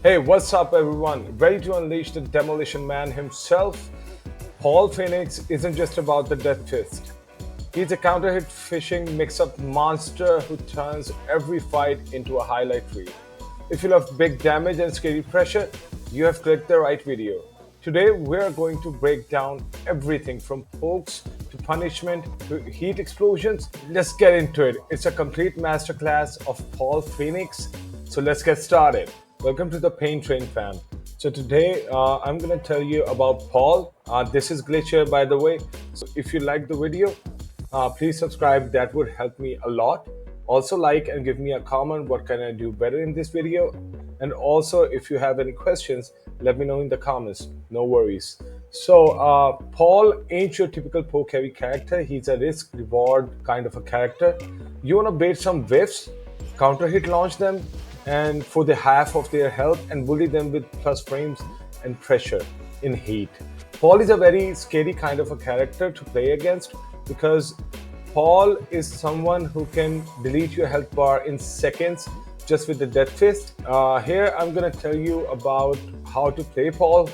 Hey, what's up, everyone? Ready to unleash the demolition man himself? Paul Phoenix isn't just about the death fist. He's a counter hit fishing mix up monster who turns every fight into a highlight reel. If you love big damage and scary pressure, you have clicked the right video. Today, we're going to break down everything from pokes to punishment to heat explosions. Let's get into it. It's a complete masterclass of Paul Phoenix. So let's get started. Welcome to the Pain Train, fam. So today I'm gonna tell you about Paul. This is Glitcher, by the way. So if you like the video, please subscribe. That would help me a lot. Also like and give me a comment. What can I do better in this video? And also, if you have any questions, let me know in the comments. No worries. So Paul ain't your typical poke heavy character. He's a risk reward kind of a character. You wanna bait some whiffs, counter hit launch them, and for the half of their health and bully them with plus frames and pressure in heat. Paul is a very scary kind of a character to play against because Paul is someone who can delete your health bar in seconds just with the death fist. Here I'm gonna tell you about how to play Paul,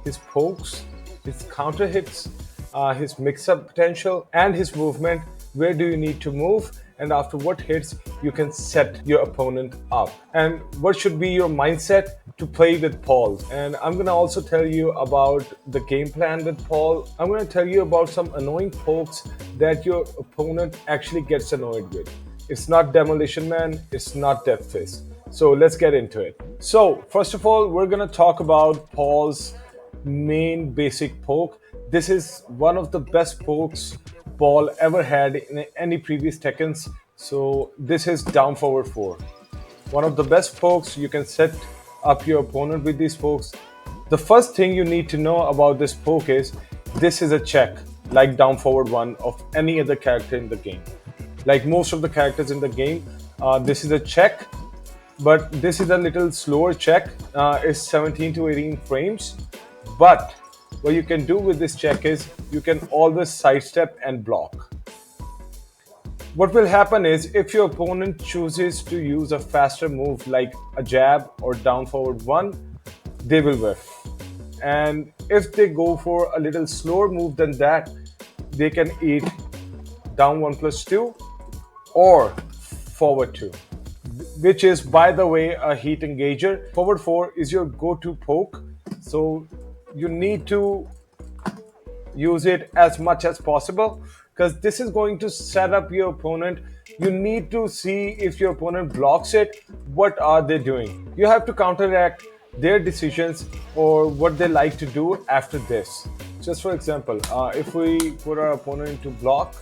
his pokes, his counter hits, his mix-up potential, and his movement. Where do you need to move? And after what hits, you can set your opponent up. And what should be your mindset to play with Paul. And I'm gonna also tell you about the game plan with Paul. I'm gonna tell you about some annoying pokes that your opponent actually gets annoyed with. It's not Demolition Man, it's not Death Fist. So let's get into it. So first of all, we're gonna talk about Paul's main basic poke. This is one of the best pokes Paul ever had in any previous Tekkens. So this is down forward 4. One of the best pokes. You can set up your opponent with these pokes. The first thing you need to know about this poke is this is a check, like down forward 1 of any other character in the game. Like most of the characters in the game, this is a check, but this is a little slower check. It's 17 to 18 frames. But what you can do with this check is you can always sidestep and block. What will happen is if your opponent chooses to use a faster move like a jab or down forward 1, they will whiff. And if they go for a little slower move than that, they can eat down 1 plus 2 or forward 2, which is, by the way, a heat engager. Forward 4 is your go-to poke. So you need to use it as much as possible because this is going to set up your opponent. You need to see if your opponent blocks it, what are they doing? You have to counteract their decisions or what they like to do after this. Just for example, if we put our opponent into block,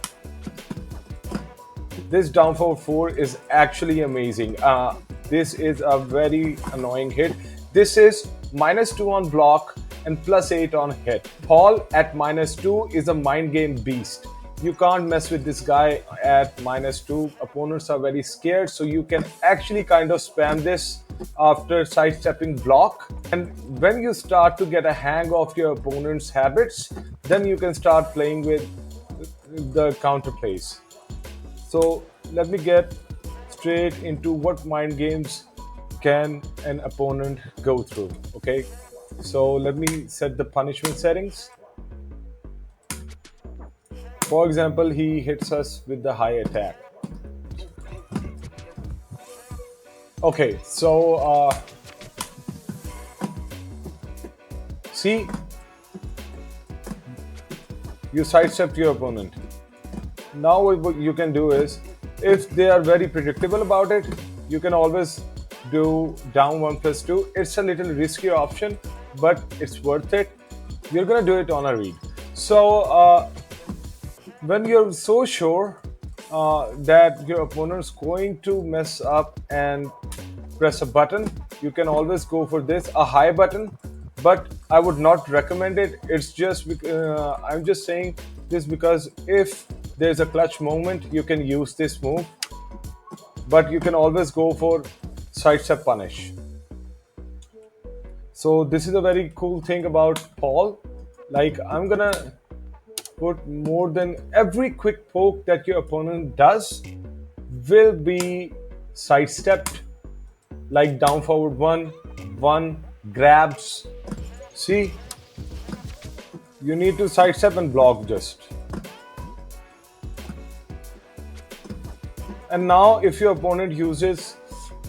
this down forward 4 is actually amazing. This is a very annoying hit. This is -2 on block and +8 on hit. Paul at -2 is a mind game beast. You can't mess with this guy at -2. Opponents are very scared, so you can actually kind of spam this after sidestepping block. And when you start to get a hang of your opponent's habits, then you can start playing with the counter plays. So let me get straight into what mind games can an opponent go through, okay? So let me set the punishment settings. For example, he hits us with the high attack. Okay, so see, you sidestepped your opponent. Now what you can do is, if they are very predictable about it, you can always do down 1 plus 2. It's a little riskier option, but it's worth it. You're gonna do it on a read. So when you're so sure that your opponent's going to mess up and press a button, you can always go for this, a high button. But I would not recommend it. It's just I'm just saying this because if there's a clutch moment, you can use this move. But you can always go for sidestep punish. So this is a very cool thing about Paul. Like, I'm gonna put more than every quick poke that your opponent does will be sidestepped, like down forward 1, one, grabs. See, you need to sidestep and block just. And now if your opponent uses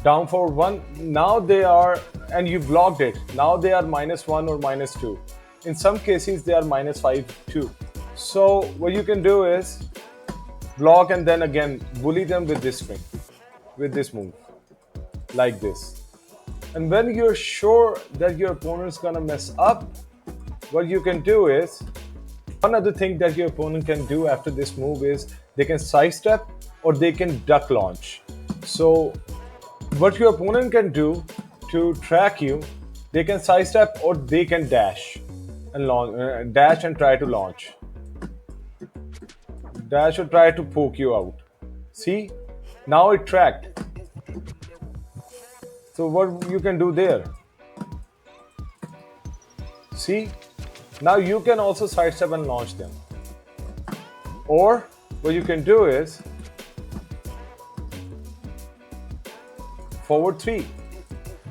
down forward one, now they are, and you blocked it, now they are -1 or -2. In some cases they are -5 too. So what you can do is block and then again bully them with this string, with this move, like this. And when you're sure that your opponent's gonna mess up, what you can do is, one other thing that your opponent can do after this move is they can sidestep or they can duck launch. So what your opponent can do to track you, they can sidestep or they can dash and launch, dash and try to launch. Dash or try to poke you out. See, now it tracked. So what you can do there? See, now you can also sidestep and launch them. Or what you can do is forward 3.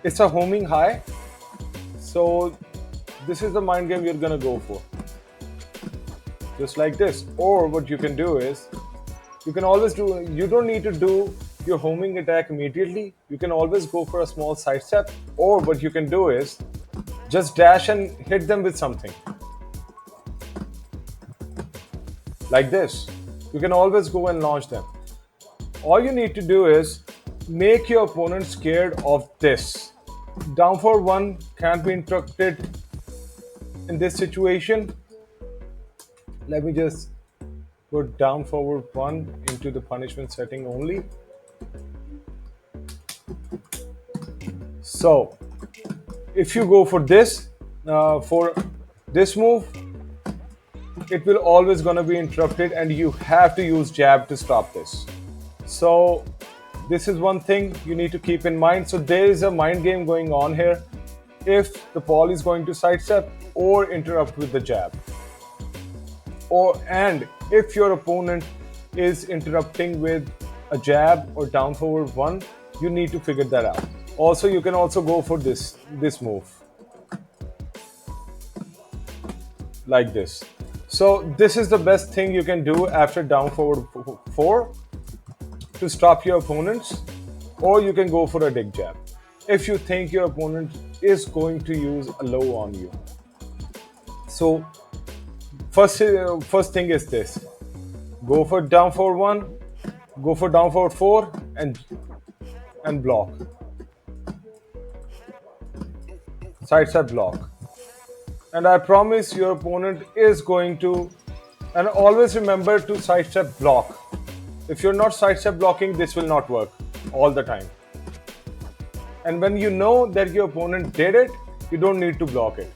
It's a homing high. So this is the mind game you're gonna go for. Just like this. Or what you can do is, you can always do, you don't need to do your homing attack immediately. You can always go for a small sidestep. Or what you can do is just dash and hit them with something. Like this. You can always go and launch them. All you need to do is make your opponent scared of this. Down forward 1 can't be interrupted in this situation. Let me just put down forward 1 into the punishment setting only. So if you go for this move, it will always gonna be interrupted and you have to use jab to stop this. So this is one thing you need to keep in mind. So there is a mind game going on here. If the ball is going to sidestep or interrupt with the jab, and if your opponent is interrupting with a jab or down forward 1, you need to figure that out. Also, you can also go for this move, like this. So this is the best thing you can do after down forward 4 to stop your opponents, or you can go for a dig jab if you think your opponent is going to use a low on you. So first thing is this: go for down forward 1, go for down forward 4, and block. Sidestep block. And I promise your opponent is going to, and always remember to sidestep block. If you're not sidestep blocking, this will not work all the time. And when you know that your opponent did it, you don't need to block it.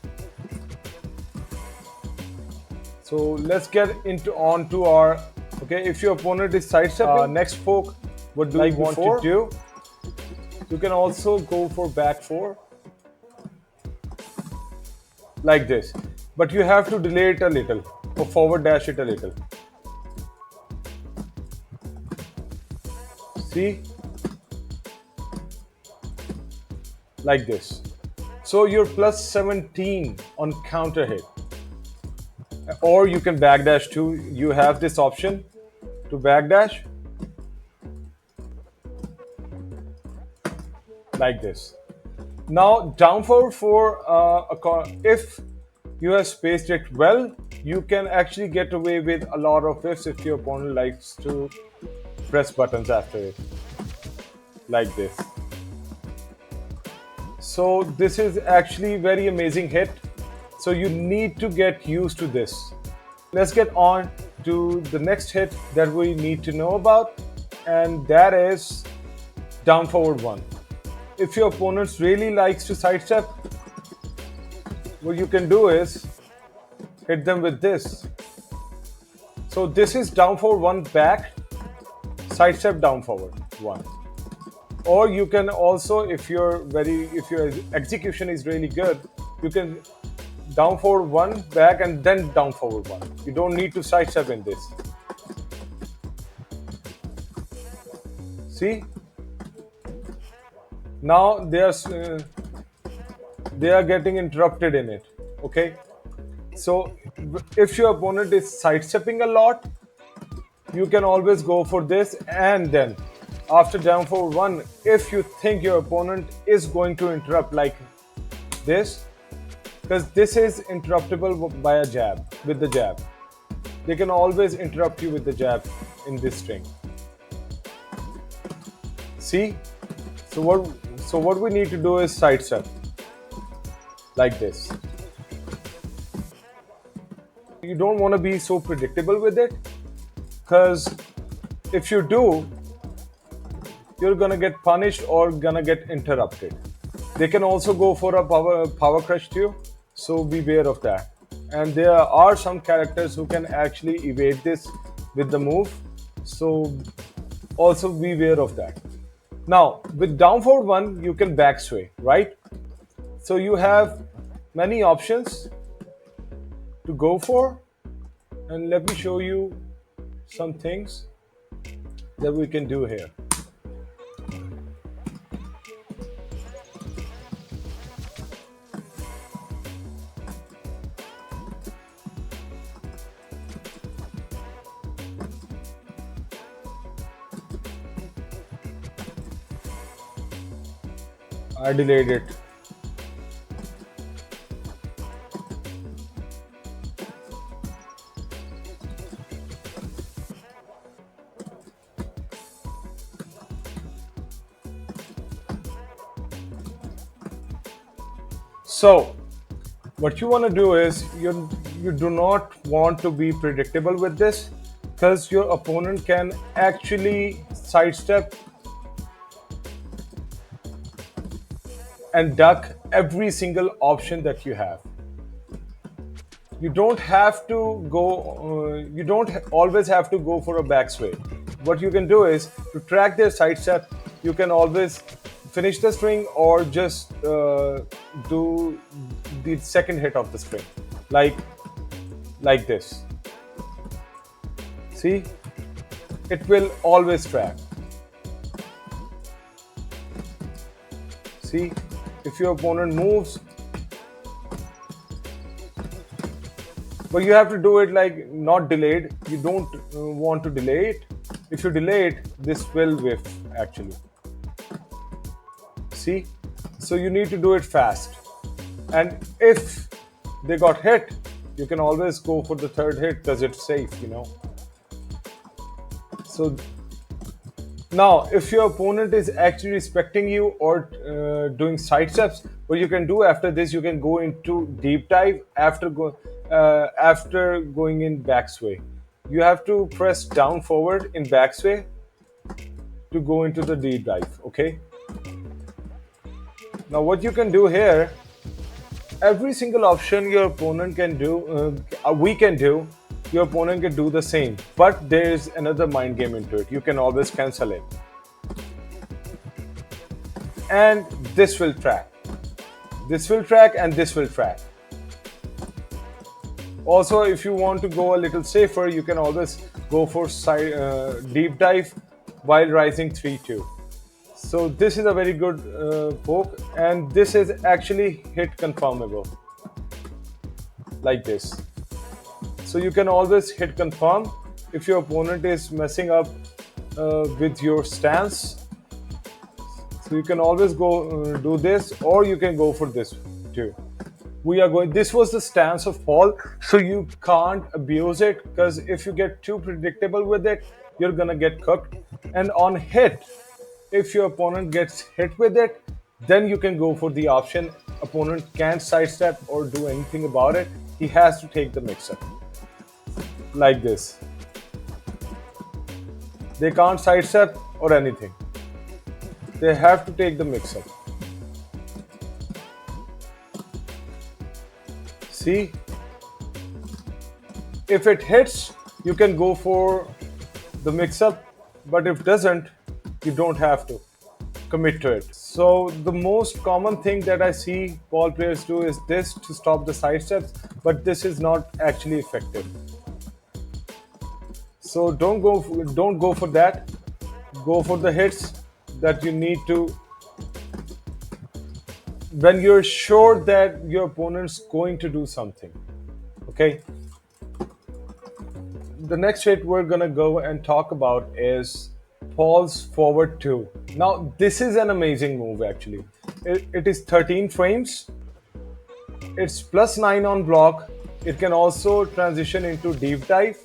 So let's get on to our, okay, if your opponent is sidestepping, next poke, what do you want to do? You can also go for back 4. Like this. But you have to delay it a little, or forward dash it a little. See? Like this. So you're plus 17 on counter hit. Or you can backdash too. You have this option to backdash. Like this. Now down forward 4, if you have spaced it well, you can actually get away with a lot of ifs if your opponent likes to press buttons after it. Like this. So this is actually very amazing hit. So you need to get used to this. Let's get on to the next hit that we need to know about, and that is down forward 1. If your opponent really likes to sidestep, what you can do is hit them with this. So this is down forward 1 back, sidestep down forward 1. Or you can also, if your execution is really good, you can down forward 1 back and then down forward 1. You don't need to sidestep in this. See? Now there's they are getting interrupted in it. Okay, so if your opponent is sidestepping a lot, you can always go for this, and then after down for one, if you think your opponent is going to interrupt like this, because this is interruptible by a jab, with the jab, they can always interrupt you with the jab in this string. See, so what we need to do is sidestep like this. You don't want to be so predictable with it, because if you do, you're gonna get punished or gonna get interrupted. They can also go for a power crush too, so beware of that. And there are some characters who can actually evade this with the move, so also beware of that. Now with down forward one, you can back sway, right? So you have many options to go for, and let me show you some things that we can do here. I delayed it. So what you want to do is you do not want to be predictable with this, because your opponent can actually sidestep and duck every single option that you have. You don't have to go. You don't always have to go for a back sway. What you can do is to track their sidestep. You can always finish the string or just do the second hit of the string, like this. See, it will always track. See, if your opponent moves, but you have to do it like not delayed. You don't want to delay it. If you delay it, this will whiff actually. See, so you need to do it fast. And if they got hit, you can always go for the third hit because it's safe, you know. So now, if your opponent is actually respecting you or doing side steps, what you can do after this, you can go into deep dive after going in backsway. You have to press down forward in backsway to go into the deep dive. Okay. Now, what you can do here, every single option your opponent can do, we can do. Your opponent can do the same, but there is another mind game into it. You can always cancel it. And this will track. This will track and this will track. Also, if you want to go a little safer, you can always go for deep dive while rising 3-2. So this is a very good poke, and this is actually hit confirmable, like this. So you can always hit confirm if your opponent is messing up with your stance. So you can always go do this, or you can go for this too. This was the stance of Paul, so you can't abuse it, because if you get too predictable with it, you're gonna get cooked. And on hit, if your opponent gets hit with it, then you can go for the option. Opponent can't sidestep or do anything about it. He has to take the mix-up. Like this. They can't sidestep or anything. They have to take the mix-up. See? If it hits, you can go for the mix-up, but if it doesn't, you don't have to commit to it. So the most common thing that I see ball players do is this to stop the side steps, but this is not actually effective. So don't go for that. Go for the hits that you need to when you're sure that your opponent's going to do something. Okay, the next hit we're gonna go and talk about is Paul's forward 2. Now, this is an amazing move actually. It is 13 frames, it's plus 9 on block, it can also transition into deep dive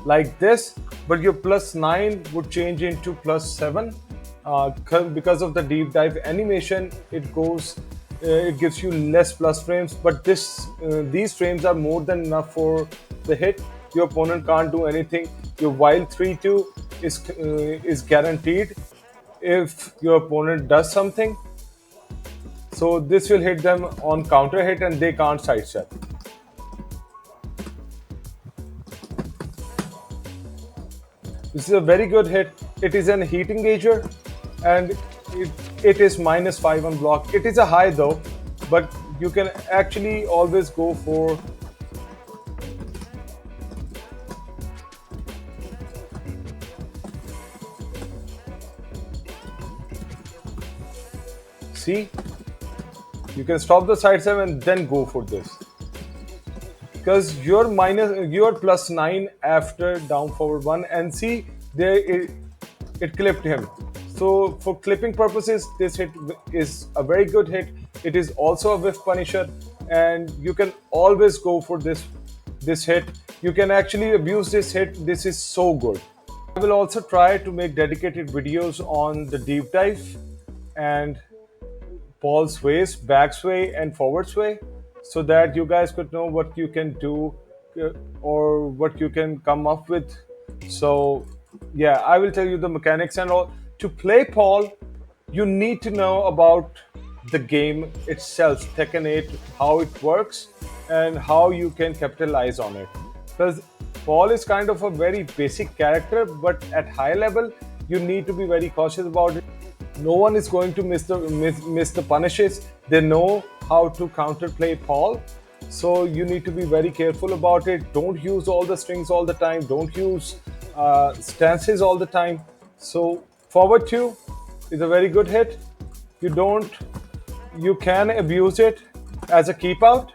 like this, but your plus 9 would change into plus 7 because of the deep dive animation. It gives you less plus frames, but these frames are more than enough for the hit. Your opponent can't do anything. Your wild 3-2 is guaranteed if your opponent does something. So this will hit them on counter hit and they can't sidestep. This is a very good hit. It is an heat engager and it is -5 on block. It is a high though, but you can actually always go for see, you can stop the sidestep and then go for this. Because you're plus 9 after down forward 1, and see there it clipped him. So for clipping purposes, this hit is a very good hit. It is also a whiff punisher, and you can always go for this hit. You can actually abuse this hit. This is so good. I will also try to make dedicated videos on the deep dive and Paul sways, back sway, and forward sway, so that you guys could know what you can do or what you can come up with. So, yeah, I will tell you the mechanics and all. To play Paul, you need to know about the game itself, Tekken 8, how it works, and how you can capitalize on it. Because Paul is kind of a very basic character, but at high level, you need to be very cautious about it. No one is going to miss the punishes. They know how to counterplay Paul, so you need to be very careful about it. Don't use all the strings all the time. Don't use stances all the time. So forward 2 is a very good hit. You can abuse it as a keep out,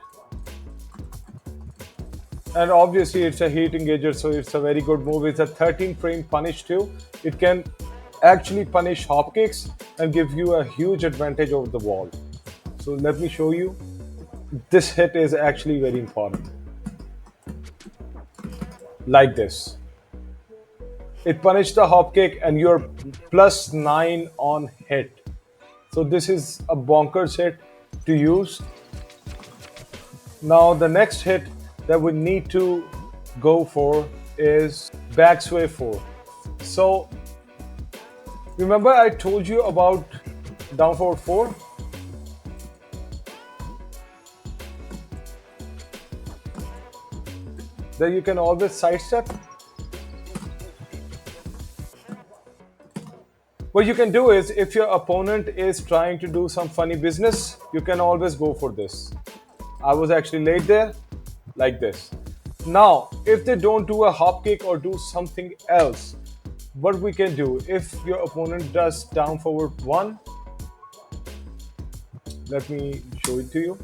and obviously it's a heat engager, so it's a very good move. It's a 13 frame punish too. It can actually punish hop kicks and give you a huge advantage over the wall. So let me show you. This hit is actually very important. Like this. It punished the hop kick and you're plus 9 on hit. So this is a bonkers hit to use. Now the next hit that we need to go for is back sway 4. So remember I told you about down forward 4? That you can always sidestep. What you can do is, if your opponent is trying to do some funny business, you can always go for this. I was actually late there, like this. Now, if they don't do a hop kick or do something else, what we can do, if your opponent does down forward 1, let me show it to you.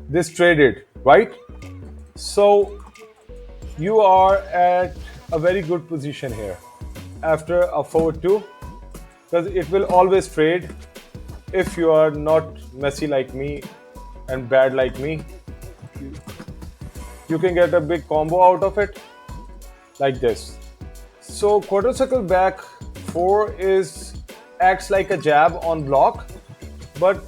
This traded, right? So you are at a very good position here after a forward 2, because it will always trade if you are not messy like me and bad like me. You can get a big combo out of it like this. So quarter circle back 4 acts like a jab on block, but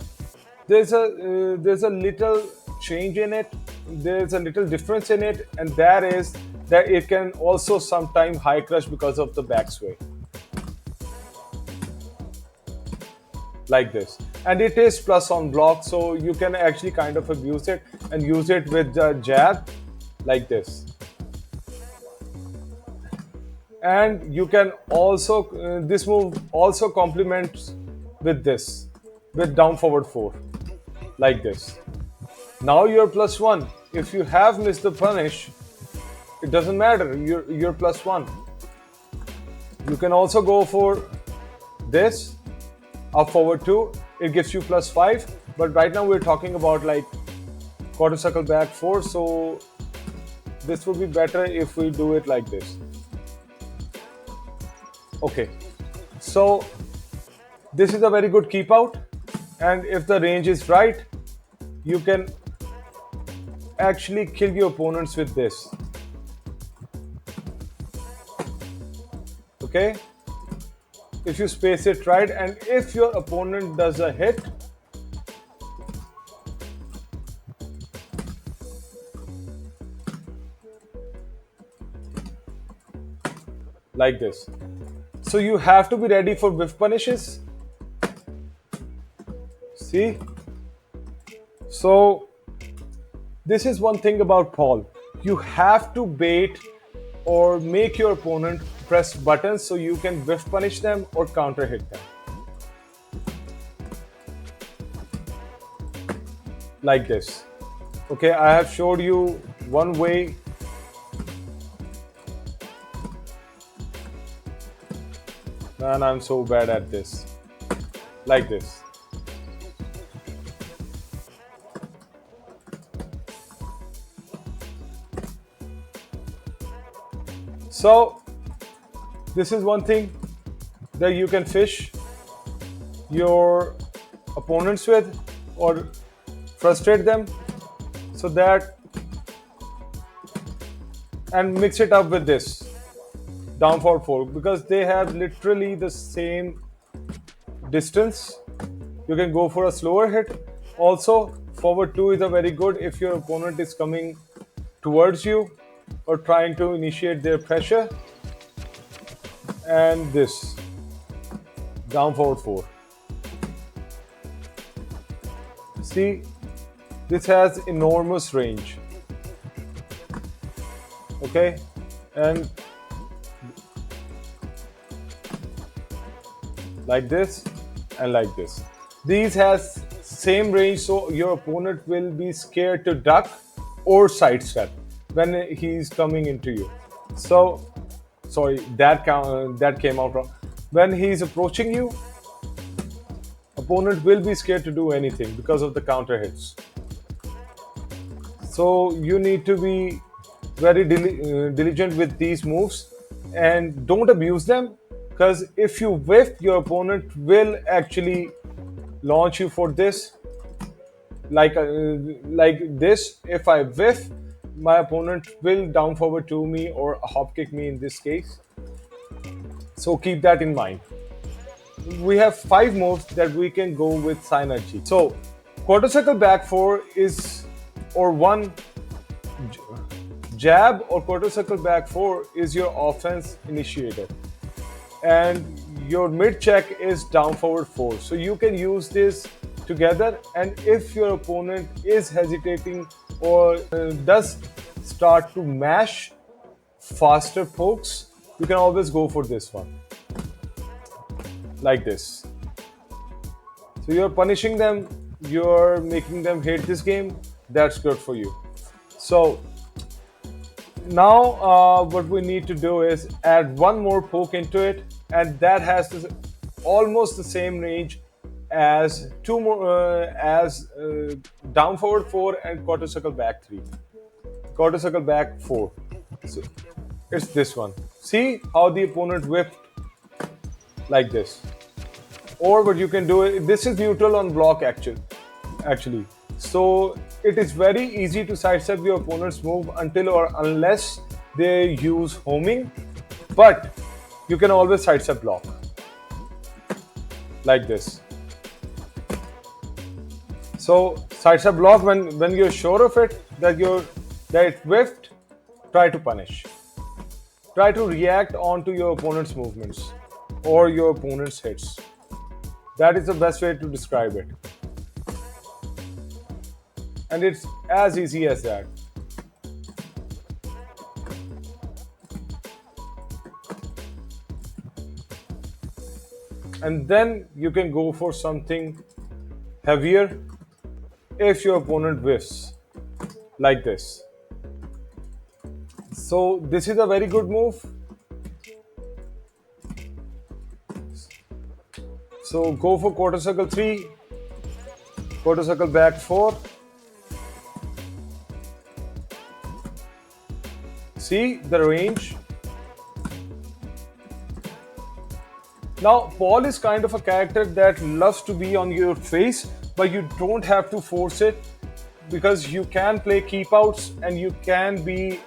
there's a little change in it. There's a little difference in it, and that is that it can also sometimes high crush because of the back sway. Like this. And it is plus on block, so you can actually kind of abuse it and use it with the jab like this. And you can also, this move also complements with this. with down forward 4, like this. Now you're +1. If you have missed the punish, it doesn't matter, you're +1. You can also go for this, up forward 2, it gives you +5, but right now we're talking about like quarter circle back 4, so this would be better if we do it like this. Okay, so this is a very good keep out, and if the range is right, you can actually kill your opponents with this. Okay, if you space it right, and if your opponent does a hit, like this. So you have to be ready for whiff punishes. See? So this is one thing about Paul. You have to bait or make your opponent press buttons so you can whiff punish them or counter hit them. Like this. Okay, I have showed you one way. Man, I'm so bad at this. Like this. So this is one thing that you can fish your opponents with or frustrate them, so that, and mix it up with this down forward 4, because they have literally the same distance. You can go for a slower hit. Also, forward 2 is a very good if your opponent is coming towards you or trying to initiate their pressure. And this down forward 4. See, this has enormous range. Okay, and like this and like this. These has same range, so your opponent will be scared to duck or sidestep when he's coming into you. So, sorry, that came out wrong. When he's approaching you, opponent will be scared to do anything because of the counter hits. So you need to be very diligent with these moves and don't abuse them, because if you whiff, your opponent will actually launch you for this, like this. If I whiff, my opponent will down forward to me or hop kick me in this case. So keep that in mind. We have 5 moves that we can go with synergy. So quarter circle back 4 is, or one jab or quarter circle back 4 is your offense initiator, and your mid check is down forward 4. So you can use this together, and if your opponent is hesitating or does start to mash faster pokes, you can always go for this one, like this. So you're punishing them, you're making them hate this game. That's good for you. So now what we need to do is add one more poke into it, and that has almost the same range as two more down forward 4 and quarter circle back 3, quarter circle back 4. So it's this one. See how the opponent whipped, like this. Or what you can do is, this is neutral on block actually. So it is very easy to sidestep your opponent's move until or unless they use homing, but you can always sidestep block, like this. So sidestep block when you're sure of it, that it whiffed, try to punish. Try to react onto your opponent's movements or your opponent's hits. That is the best way to describe it. And it's as easy as that. And then you can go for something heavier if your opponent whiffs, like this. So this is a very good move. So go for quarter circle 3, quarter circle back 4. See the range. Now Paul is kind of a character that loves to be on your face, but you don't have to force it, because you can play keep outs and you can be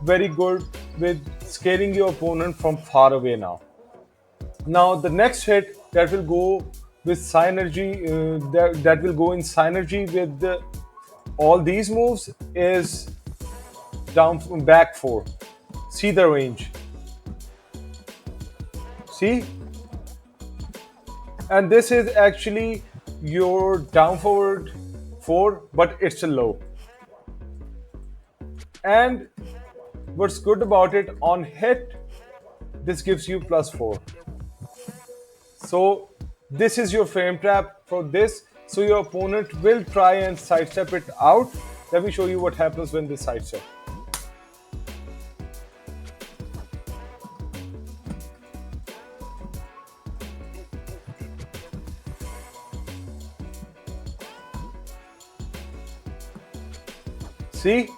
very good with scaling your opponent from far away now. Now the next hit that will go with synergy, that will go in synergy with all these moves is down back 4. See the range. See? And this is actually your down forward 4, but it's a low. And what's good about it, on hit, this gives you +4. So this is your frame trap for this. So your opponent will try and sidestep it out. Let me show you what happens when they sidestep. See?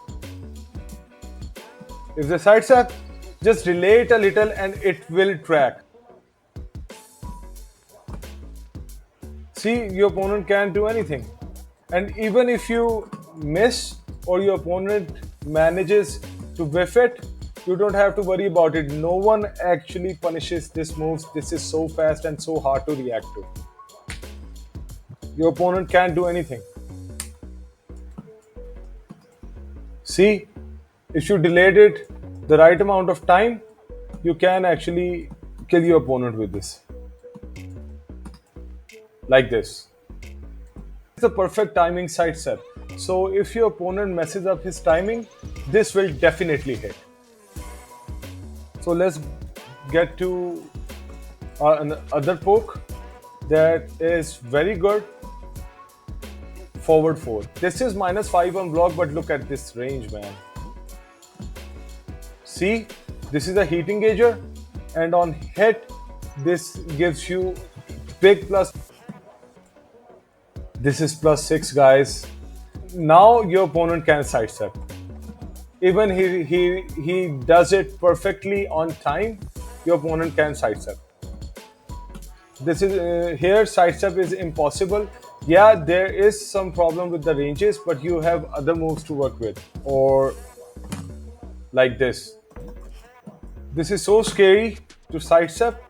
If the sidestep, just delay it a little and it will track. See, your opponent can't do anything. And even if you miss or your opponent manages to whiff it, you don't have to worry about it. No one actually punishes this move. This is so fast and so hard to react to. Your opponent can't do anything. See, if you delayed it the right amount of time, you can actually kill your opponent with this. Like this. It's a perfect timing sidestep. So if your opponent messes up his timing, this will definitely hit. So let's get to another poke that is very good. Forward 4. This is -5 on block, but look at this range, man. See, this is a heat engager, and on hit, this gives you big plus. This is +6, guys. Now your opponent can sidestep. Even he does it perfectly on time, your opponent can sidestep. This is here sidestep is impossible. Yeah, there is some problem with the ranges, but you have other moves to work with, or like this. This is so scary to sidestep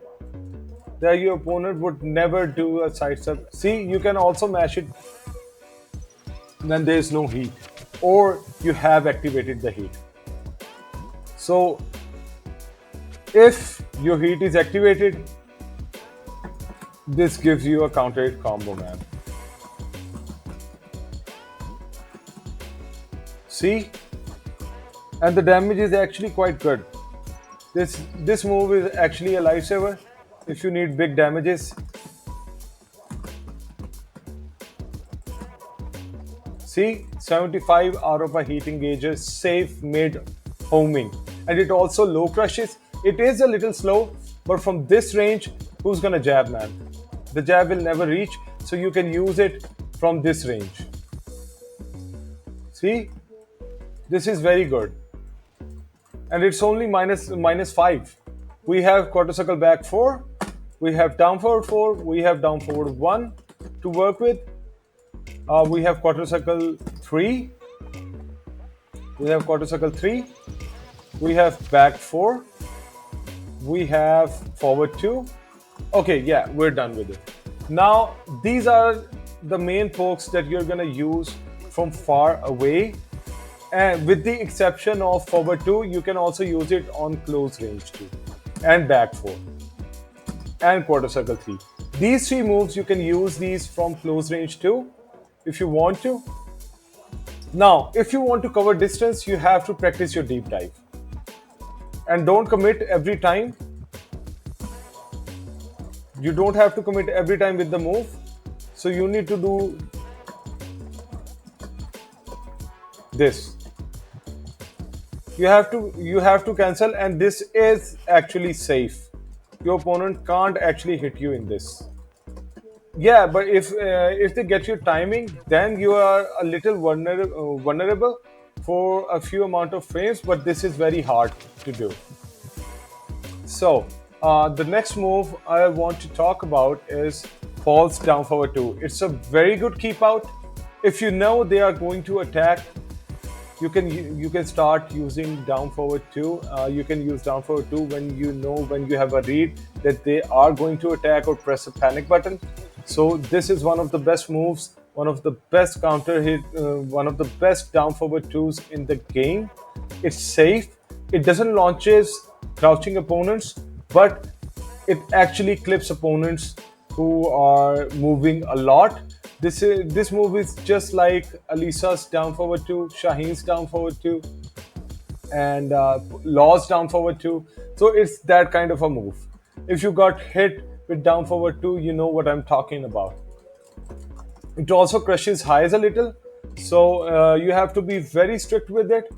that your opponent would never do a sidestep. See, you can also mash it when there is no heat, or you have activated the heat. So if your heat is activated, this gives you a counter hit combo, man. See? And the damage is actually quite good. This move is actually a lifesaver if you need big damages. See, 75 out of a heat engager, safe mid homing. And it also low crushes. It is a little slow, but from this range, who's gonna jab, man? The jab will never reach, so you can use it from this range. See? This is very good. And it's only -5. We have quarter circle back 4, we have down forward 4, we have down forward 1 to work with. We have quarter circle 3, we have quarter circle 3, we have back 4, we have forward 2. Okay, yeah, we're done with it. Now, these are the main pokes that you're gonna use from far away. And with the exception of forward 2, you can also use it on close range 2, and back 4, and quarter circle 3. These 3 moves, you can use these from close range 2 if you want to. Now, if you want to cover distance, you have to practice your deep dive. And don't commit every time. You don't have to commit every time with the move. So you need to do this. You have to cancel, and this is actually safe. Your opponent can't actually hit you in this. Yeah, but if they get your timing, then you are a little vulnerable for a few amount of frames. But this is very hard to do. So the next move I want to talk about is false down forward 2. It's a very good keep out. If you know they are going to attack, you can start using down forward 2. You can use down forward 2 when you have a read that they are going to attack or press a panic button. So this is one of the best moves, one of the best counter hit, one of the best down forward 2s in the game. It's safe. It doesn't launches crouching opponents, but it actually clips opponents who are moving a lot. This move is just like Alisa's down forward 2, Shaheen's down forward 2, and Law's down forward 2. So it's that kind of a move. If you got hit with down forward 2, you know what I'm talking about. It also crushes highs a little, so you have to be very strict with it,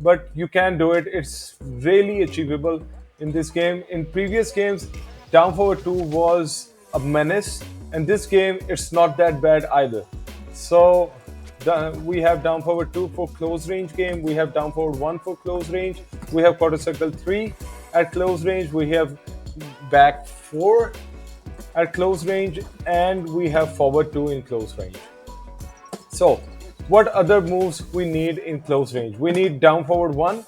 but you can do it. It's really achievable in this game. In previous games, down forward 2 was a menace, and this game it's not that bad either. So we have down forward 2 for close range game, we have down forward 1 for close range, we have quarter circle 3 at close range, we have back 4 at close range, and we have forward 2 in close range. So what other moves we need in close range? We need down forward 1.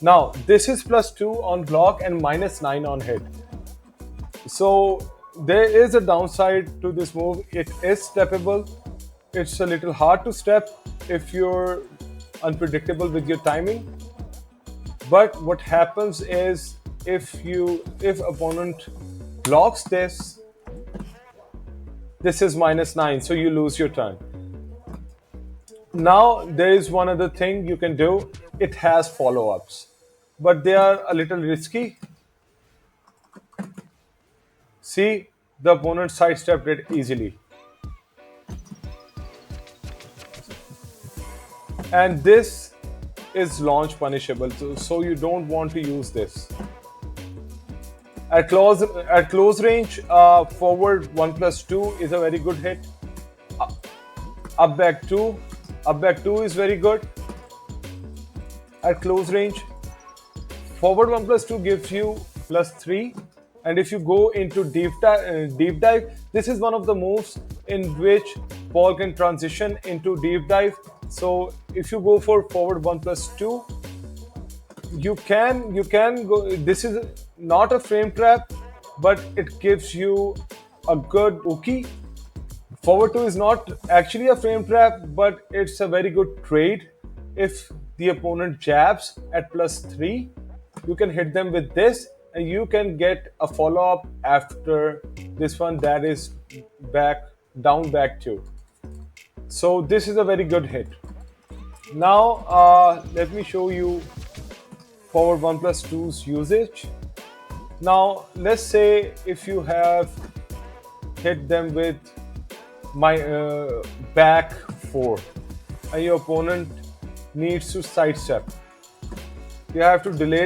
Now this is +2 on block and -9 on hit. So there is a downside to this move. It is steppable. It's a little hard to step if you're unpredictable with your timing. But what happens is if opponent blocks this is -9, so you lose your turn. Now there is one other thing you can do. It has follow-ups, but they are a little risky. See, the opponent sidestepped it easily. And this is launch punishable, so you don't want to use this. At close range, forward 1+2 is a very good hit. Up back 2 is very good. At close range, forward 1+2 gives you +3. And if you go into deep dive, this is one of the moves in which Paul can transition into deep dive. So if you go for forward 1+2, you can go. This is not a frame trap, but it gives you a good Uki. Forward 2 is not actually a frame trap, but it's a very good trade. If the opponent jabs at +3, you can hit them with this, and you can get a follow-up after this one that is back 2. So this is a very good hit. Now let me show you forward 1+2's usage. Now let's say if you have hit them with my back 4 and your opponent needs to sidestep, you have to delay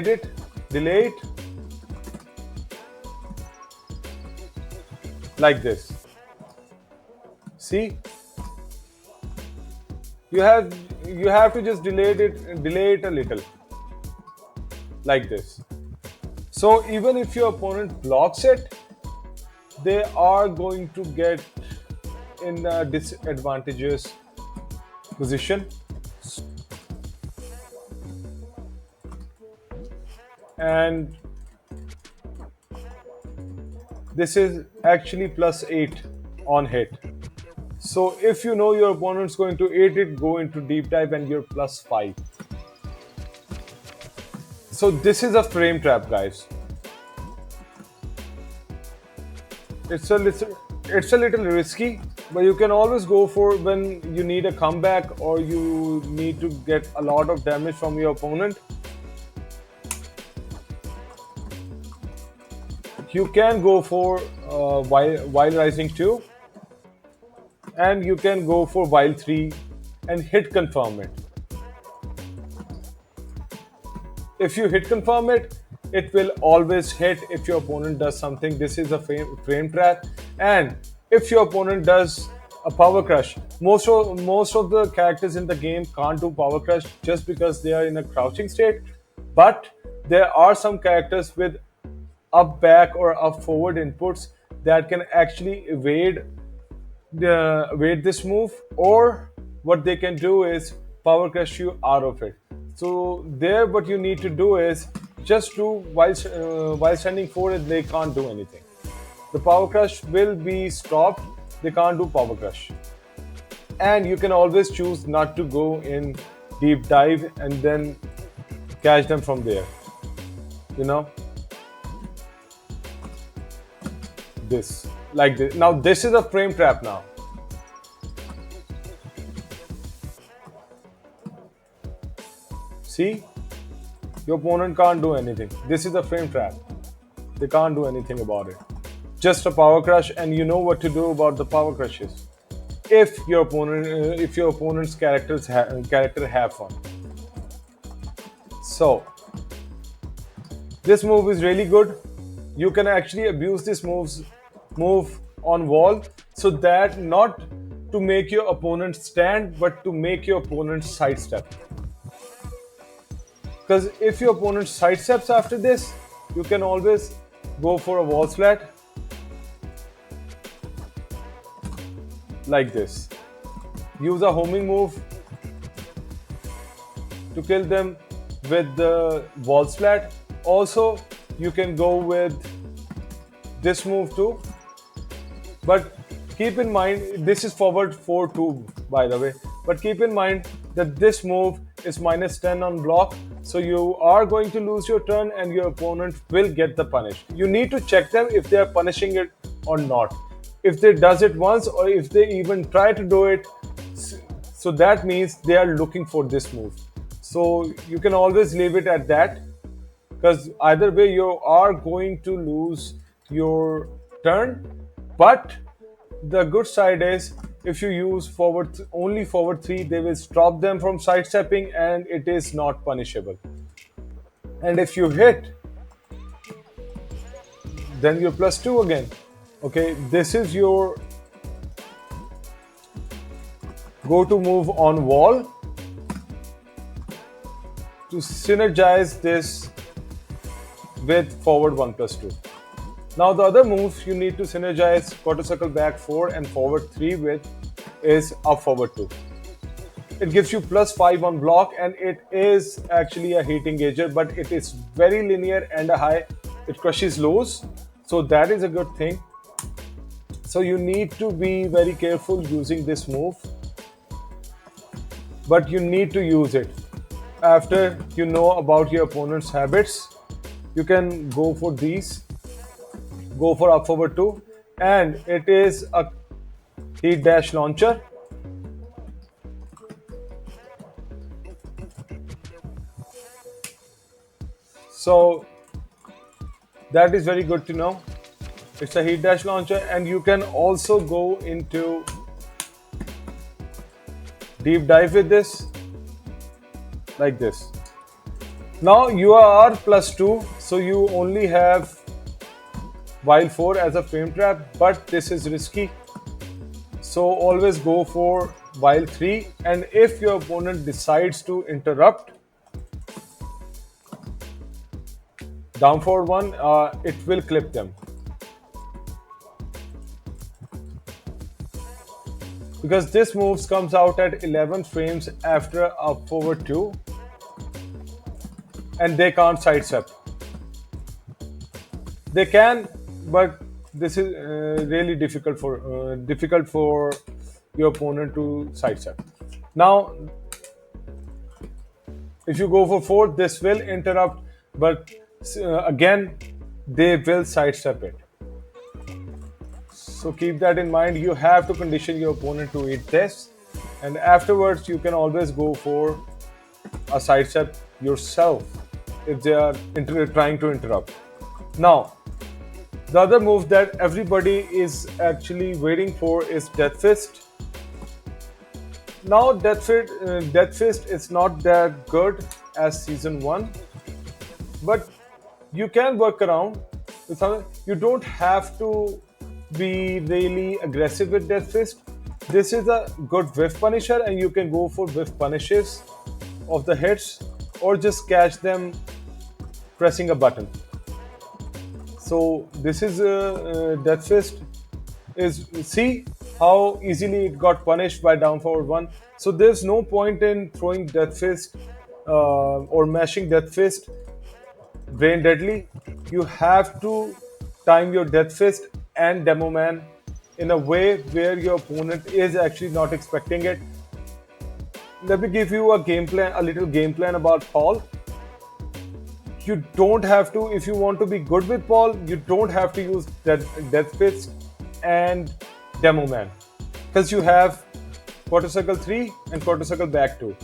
it like this. See, you have to just delay it a little like this. So even if your opponent blocks it, they are going to get in a disadvantageous position. And this is actually +8 on hit. So if you know your opponent's going to 8 it, go into deep dive and you're +5. So this is a frame trap, guys. It's a little risky, but you can always go for when you need a comeback or you need to get a lot of damage from your opponent. You can go for while rising 2, and you can go for while 3 and hit confirm it. If you hit confirm it, it will always hit if your opponent does something. This is a frame trap. And if your opponent does a power crush, most of the characters in the game can't do power crush just because they are in a crouching state. But there are some characters with up back or up forward inputs that can actually evade this move, or what they can do is power crush you out of it. So there what you need to do is just do while standing forward, they can't do anything. The power crush will be stopped. They can't do power crush. And you can always choose not to go in deep dive and then catch them from there. You know, this like this. Now this is a frame trap now. See, your opponent can't do anything. This is a frame trap. They can't do anything about it. Just a power crush, and you know what to do about the power crushes. If your opponent's character have fun. So this move is really good. You can actually abuse this move on wall, so that not to make your opponent stand, but to make your opponent sidestep. Because if your opponent sidesteps after this, you can always go for a wall flat like this. Use a homing move to kill them with the wall flat. Also, you can go with this move too. But keep in mind, this is forward 4-2 by the way. But keep in mind that this move is -10 on block. So you are going to lose your turn and your opponent will get the punish. You need to check them if they are punishing it or not. If they does it once, or if they even try to do it, so that means they are looking for this move. So you can always leave it at that, because either way you are going to lose your turn. But the good side is, if you use only forward 3, they will stop them from sidestepping and it is not punishable. And if you hit, then you're +2 again. Okay, this is your go-to move on wall to synergize this with forward 1+2. Now the other moves you need to synergize quarter circle back 4 and forward 3 with is up forward 2. It gives you +5 on block, and it is actually a heat engager, but it is very linear and a high. It crushes lows, so that is a good thing. So you need to be very careful using this move, but you need to use it. After you know about your opponent's habits, you can go for these. Go for up forward 2, and it is a heat dash launcher. So that is very good to know. It's a heat dash launcher, and you can also go into deep dive with this like this. Now you are +2, so you only have while 4 as a frame trap, but this is risky. So always go for while 3, and if your opponent decides to interrupt down forward 1, it will clip them. Because this move comes out at 11 frames after up forward 2, and they can't sidestep. They can, but this is really difficult for your opponent to sidestep. Now, if you go for 4, this will interrupt, but again, they will sidestep it. So keep that in mind. You have to condition your opponent to eat this, and afterwards you can always go for a sidestep yourself if they are trying to interrupt. Now, the other move that everybody is actually waiting for is Deathfist. Now, Deathfist is not that good as Season 1. but you can work around with something. You don't have to be really aggressive with Death Fist. This is a good whiff punisher, and you can go for whiff punishes of the hits or just catch them pressing a button. So this is Death Fist. Is see how easily it got punished by down forward one. So there's no point in throwing Death Fist or mashing Death Fist brain deadly. You have to time your Death Fist and Demo Man in a way where your opponent is actually not expecting it. Let me give you a game plan, a little game plan about Paul. You don't have to, if you want to be good with Paul, you don't have to use Death Fist and Demo Man, because you have quarter circle 3 and quarter circle back 2.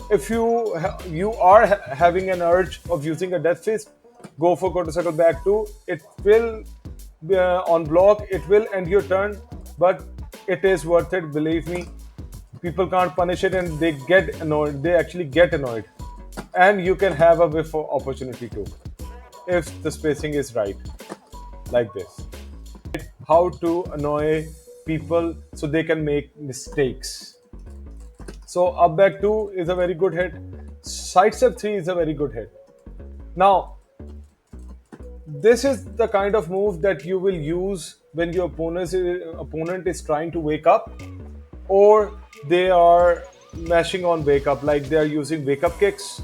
If you are having an urge of using a Death Fist, go for quarter circle back 2. It will on block, it will end your turn, but it is worth it, believe me. People can't punish it and they get annoyed. They actually get annoyed. And you can have a whiff opportunity too, if the spacing is right, like this. How to annoy people so they can make mistakes. So up back 2 is a very good hit. Sidestep 3 is a very good hit. Now, this is the kind of move that you will use when your opponent is trying to wake up, or they are mashing on wake up, like they are using wake up kicks.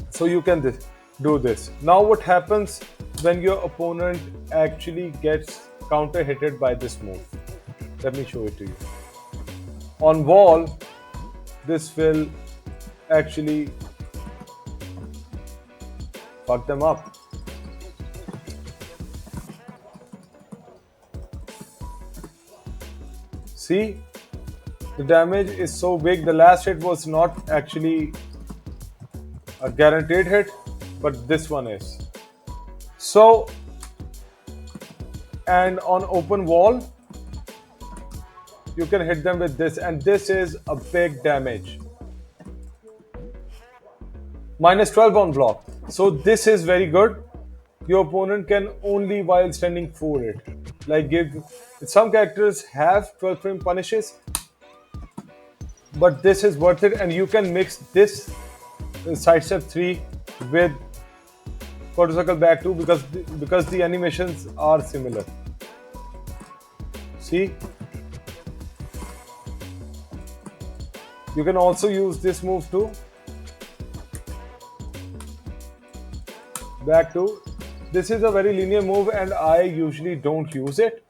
So you can do this. Now what happens when your opponent actually gets counter hitted by this move? Let me show it to you. On wall, this will actually fuck them up. See, the damage is so big. The last hit was not actually a guaranteed hit, but this one is. So, and on open wall, you can hit them with this, and this is a big damage. Minus 12 on block. So this is very good. Your opponent can only while standing for it. Like some characters have 12 frame punishes, but this is worth it, and you can mix this Sidestep 3 with quarter circle back 2 because the animations are similar. See, you can also use this move too. Back 2. This is a very linear move and I usually don't use it,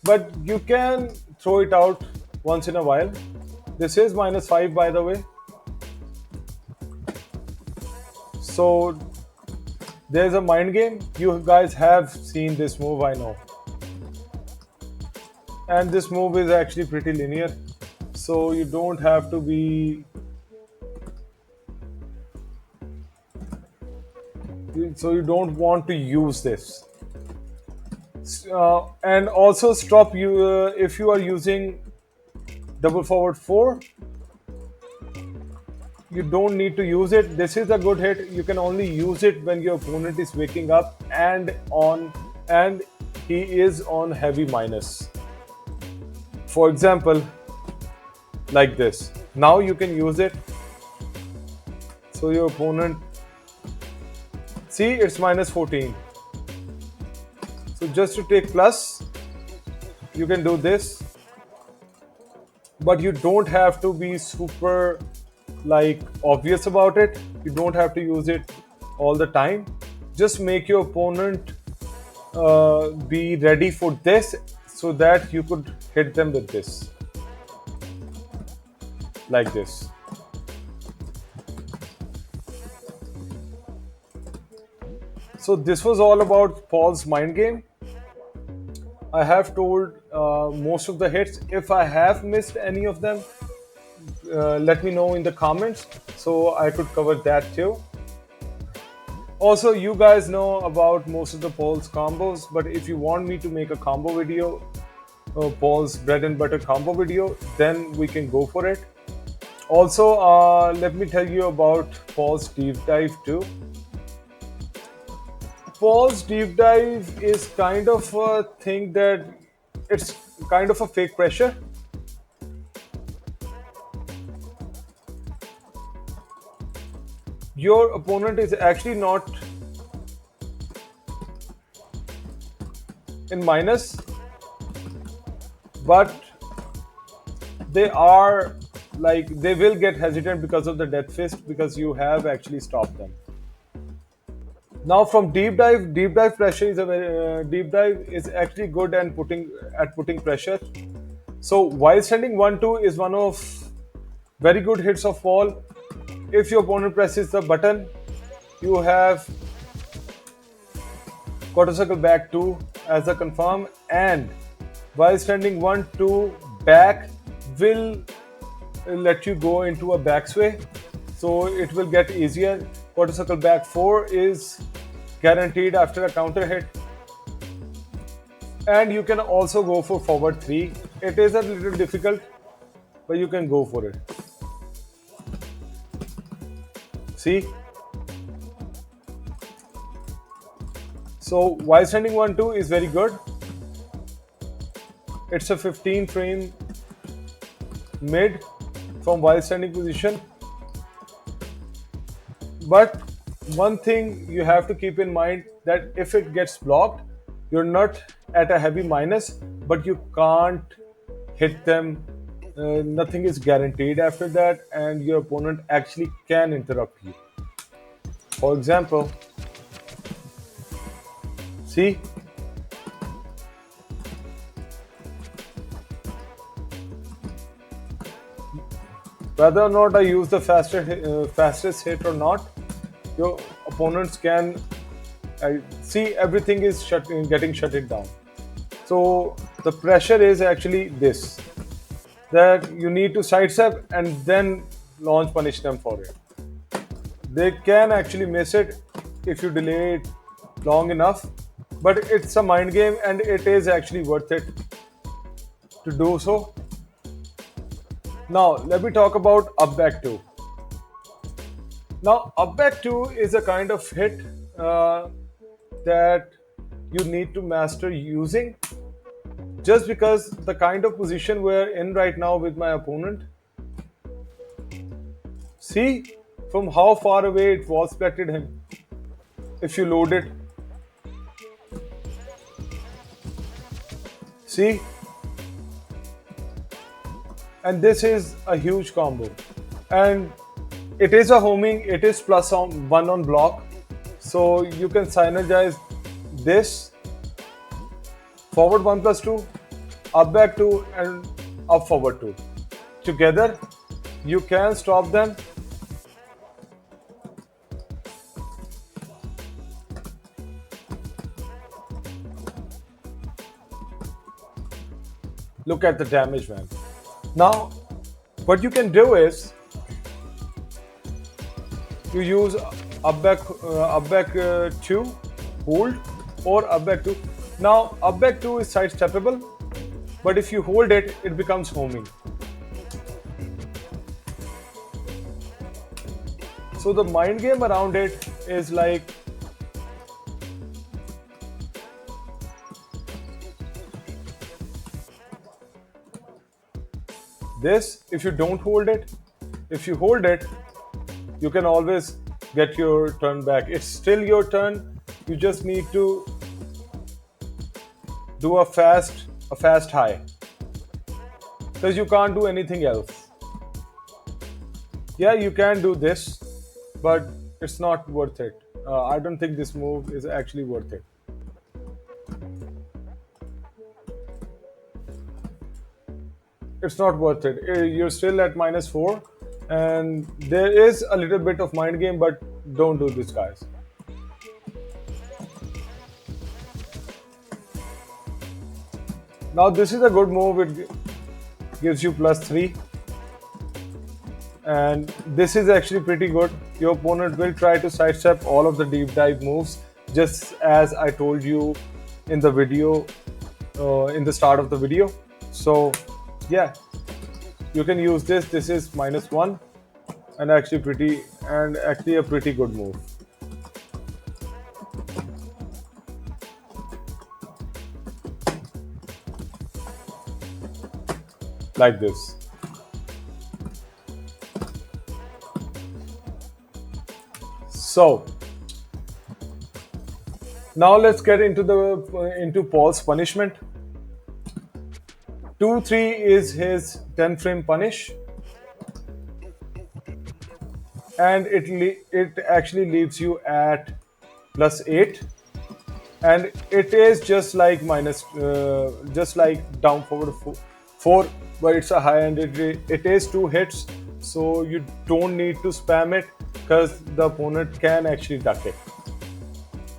but you can throw it out once in a while. This is minus 5, by the way. So there's a mind game. You guys have seen this move, I know. And this move is actually pretty linear, so you don't have to be... So you don't want to use this. And also stop you if you are using double forward 4. You don't need to use it. This is a good hit. You can only use it when your opponent is waking up and he is on heavy minus. For example, like this. Now you can use it. So your opponent, see, it's minus 14. So just to take plus, you can do this. But you don't have to be super obvious about it. You don't have to use it all the time. Just make your opponent be ready for this so that you could hit them with this. Like this. So this was all about Paul's mind game. I have told most of the hits. If I have missed any of them, let me know in the comments so I could cover that too. Also, you guys know about most of the Paul's combos, but if you want me to make a combo video, Paul's bread and butter combo video, then we can go for it. Also, let me tell you about Paul's deep dive too. Paul's deep dive is kind of a thing that it's kind of a fake pressure. Your opponent is actually not in minus, but they are like they will get hesitant because of the death fist because you have actually stopped them. Now from deep dive pressure is a very, deep dive is actually good and putting pressure. So while standing 1-2 is one of very good hits of Paul. If your opponent presses the button, you have quarter circle back 2 as a confirm, and while standing 1-2 back will let you go into a back sway, so it will get easier. Quarter circle back 4 is guaranteed after a counter hit, and you can also go for forward 3. It is a little difficult, but you can go for it. See? So while standing 1-2 is very good. It's a 15 frame mid from while standing position. But one thing you have to keep in mind that if it gets blocked, you're not at a heavy minus, but you can't hit them. Nothing is guaranteed after that, and your opponent actually can interrupt you. For example, see? Whether or not I use the fastest hit or not, your opponents can see everything is getting shut it down. So the pressure is actually this, that you need to sidestep and then launch punish them for it. They can actually miss it if you delay it long enough, but it's a mind game and it is actually worth it to do so. Now let me talk about up back 2. Now up back 2 is a kind of hit that you need to master using, just because the kind of position we're in right now with my opponent. See from how far away it was spected him. If you load it, see, and this is a huge combo, and it is a homing, it is plus one on block, so you can synergize this forward 1+2, up back 2, and up forward 2 together. You can stop them. Look at the damage, man. Now what you can do is you use up back 2 hold, or up back 2. Now up back 2 is sidesteppable, but if you hold it, it becomes homing. So the mind game around it is like this. If you don't hold it, if you hold it, you can always get your turn back. It's still your turn. You just need to do a fast high, because you can't do anything else. Yeah, you can do this, but it's not worth it. I don't think this move is actually worth it. It's not worth it. You're still at -4, and there is a little bit of mind game, but don't do this, guys. Now this is a good move. It gives you +3, and this is actually pretty good. Your opponent will try to sidestep all of the deep dive moves, just as I told you in the video, in the start of the video. So yeah, You can use this. This is -1 and actually a pretty good move. Like this. So now let's get into Paul's punishment. 2-3 is his 10 frame punish, and it actually leaves you at +8, and it is just like just like down forward 4, but it's a high, and it is 2 hits, so you don't need to spam it because the opponent can actually duck it.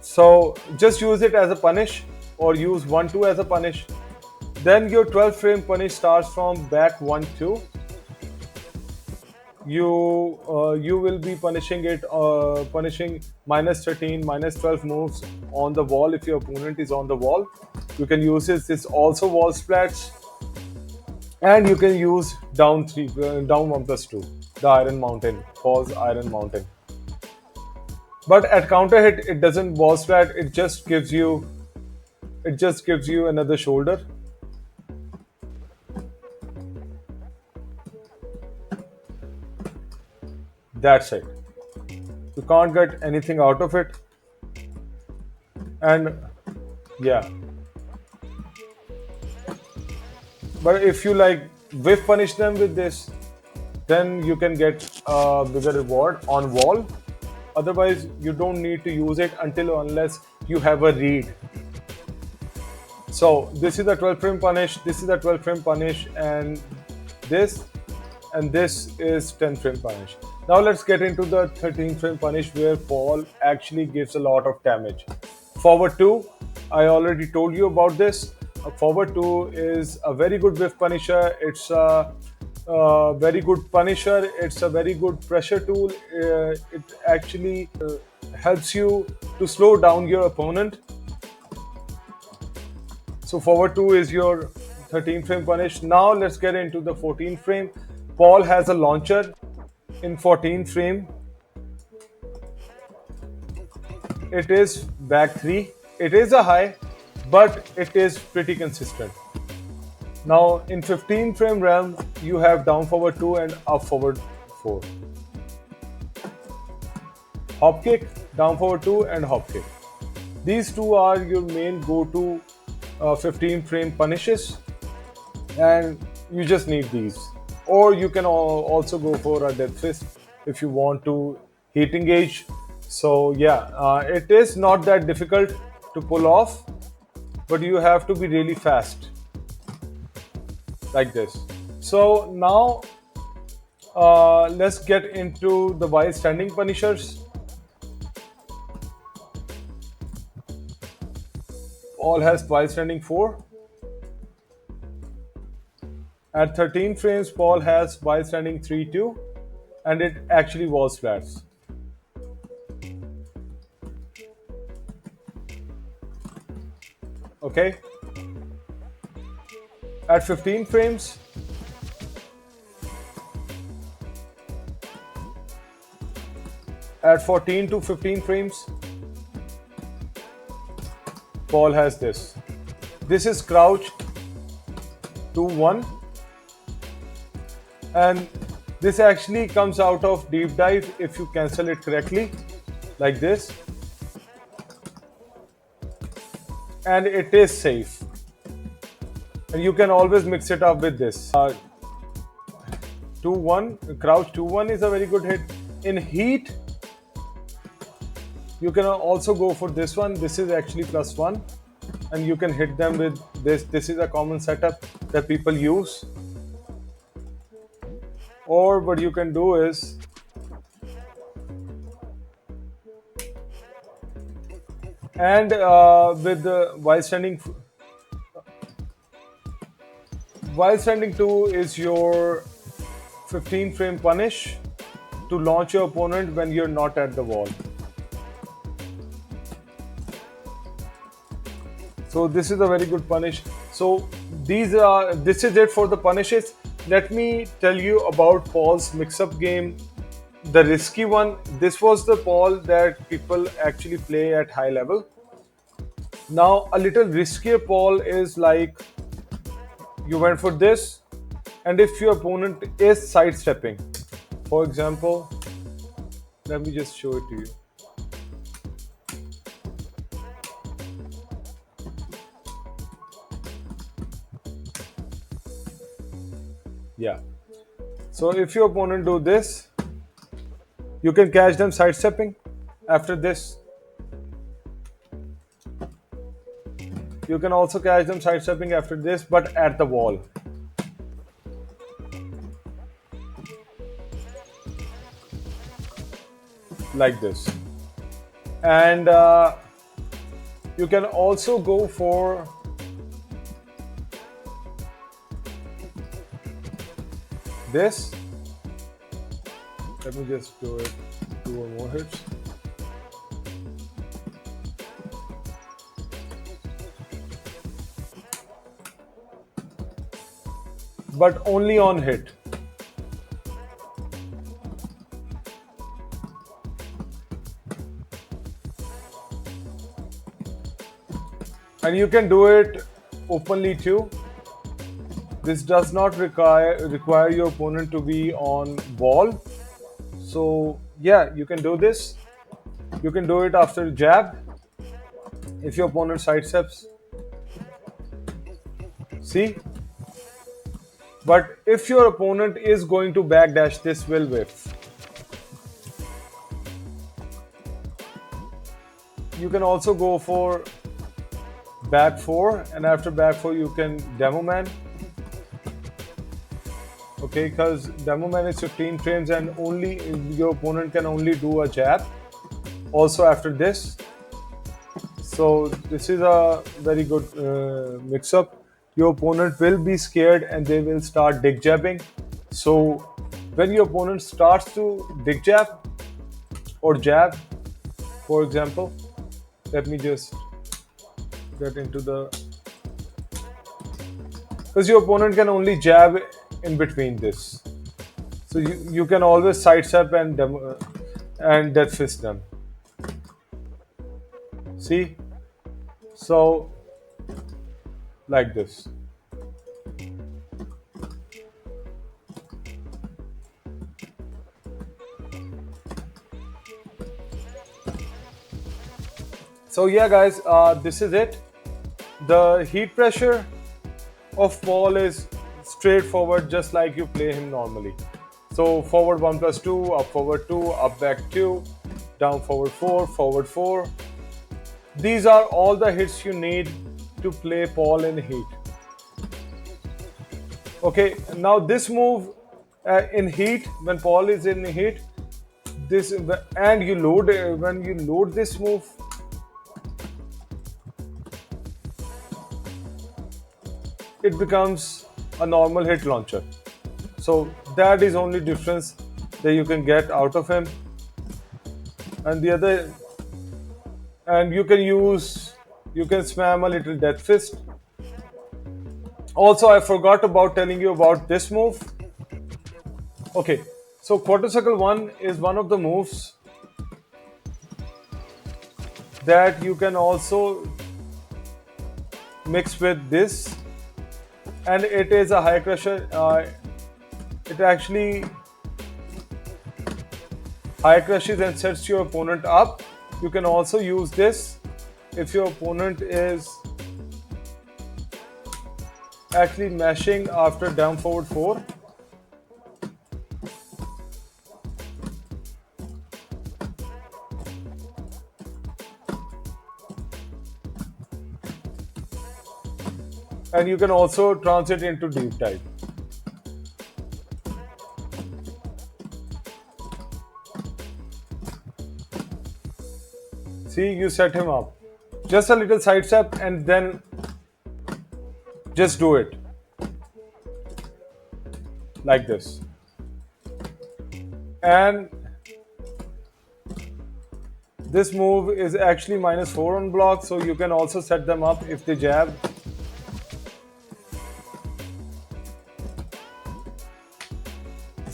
So just use it as a punish, or use 1-2 as a punish. Then your 12 frame punish starts from back 1-2. You will be punishing -13, -12 moves on the wall if your opponent is on the wall. You can use this also wall splats, and you can use down 1+2, the Iron Mountain, Paul's Iron Mountain. But at counter hit, it doesn't wall splat. It just gives you another shoulder. That's it. You can't get anything out of it. And yeah. But if you like whiff punish them with this, then you can get a bigger reward on wall. Otherwise, you don't need to use it unless you have a read. So this is a 12 frame punish, this is a 12 frame punish, and this is 10 frame punish. Now let's get into the 13 frame punish, where Paul actually gives a lot of damage. Forward 2, I already told you about this. Forward 2 is a very good whiff punisher. It's a very good punisher. It's a very good pressure tool. It actually helps you to slow down your opponent. So forward 2 is your 13 frame punish. Now let's get into the 14 frame. Paul has a launcher in 14 frame. It is back 3. It is a high, but it is pretty consistent. Now in 15 frame realm, you have down forward 2 and up forward 4. Hop kick, down forward 2 and hop kick. These two are your main go-to 15 frame punishes, and you just need these. Or you can also go for a Deathfist if you want to heat engage. So yeah, it is not that difficult to pull off, but you have to be really fast, like this. So now let's get into the while standing punishers. All has while standing 4. At 13 frames, Paul has while standing 3-2, and it actually wall splats. Okay. At 15 frames, at 14 to 15 frames, Paul has this. This is crouch 2-1, and this actually comes out of deep dive if you cancel it correctly, like this, and it is safe. And you can always mix it up with this. 2-1, crouch 2-1 is a very good hit. In heat, you can also go for this one. This is actually +1, and you can hit them with this. This is a common setup that people use. Or what you can do is with the while standing 2 is your 15 frame punish to launch your opponent when you're not at the wall. So this is a very good punish. So this is it for the punishes. let me tell you about Paul's mix-up game, the risky one. This was the Paul that people actually play at high level. Now, a little riskier Paul is like you went for this, and if your opponent is sidestepping, for example, let me just show it to you. Yeah. So if your opponent do this, you can catch them sidestepping. After this, you can also catch them sidestepping after this, but at the wall. Like this. And you can also go for this. Let me just do it 2 or more hits. But only on hit. And you can do it openly too. This does not require your opponent to be on wall. So yeah, you can do this. You can do it after jab. If your opponent sidesteps, see. But if your opponent is going to backdash, this will whiff. You can also go for back 4, and after back 4 you can demo man. Okay, because demo man is 15 frames and only your opponent can only do a jab also after this. So this is a very good mix-up. Your opponent will be scared and they will start dig jabbing. So when your opponent starts to dig jab or jab, for example, let me just get into the, because your opponent can only jab in between this, so you can always sidestep and deathfist them. See, so like this. So yeah guys, this is it. The heat pressure of Paul is straightforward, just like you play him normally. So forward 1 plus 2, up forward 2, up back 2, down forward 4, forward 4. These are all the hits you need to play Paul in heat. Okay, now this move in heat, when Paul is in heat, this and you load when you load this move, it becomes a normal hit launcher. So that is only difference that you can get out of him. And the other, and you can spam a little death fist. Also, I forgot about telling you about this move. Okay, so quarter circle 1 is one of the moves that you can also mix with this, and it is a high crusher. It actually high crushes and sets your opponent up. You can also use this if your opponent is actually mashing after down forward 4. And you can also transit into deep dive. See, you set him up. Just a little sidestep and then just do it. Like this. And this move is actually -4 on block, so you can also set them up if they jab.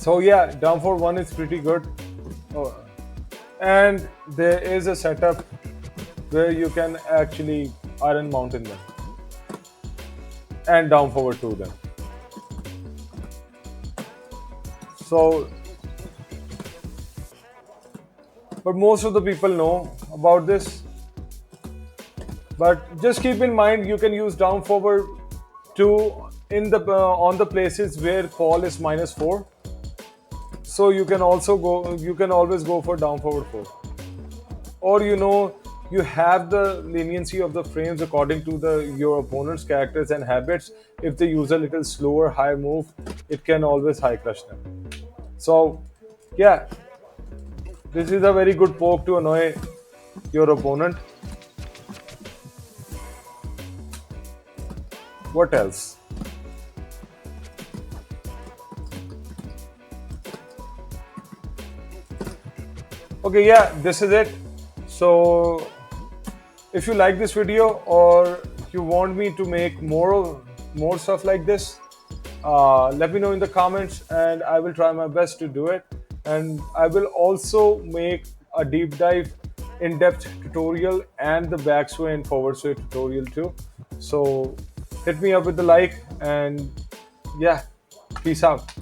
So yeah, down for one is pretty good. Oh, and there is a setup where you can actually iron mountain them and down forward to them. So, but most of the people know about this. But just keep in mind, you can use down forward to in the on the places where fall is -4. So you can also go. You can always go for down forward 4, or you have the leniency of the frames according to the your opponent's characters and habits. If they use a little slower high move, it can always high crush them. So yeah, this is a very good poke to annoy your opponent. What else? Okay, yeah, this is it. So if you like this video or you want me to make more stuff like this, let me know in the comments and I will try my best to do it. And I will also make a deep dive in-depth tutorial and the backsway and forward sway tutorial too. So hit me up with the like, and yeah, peace out.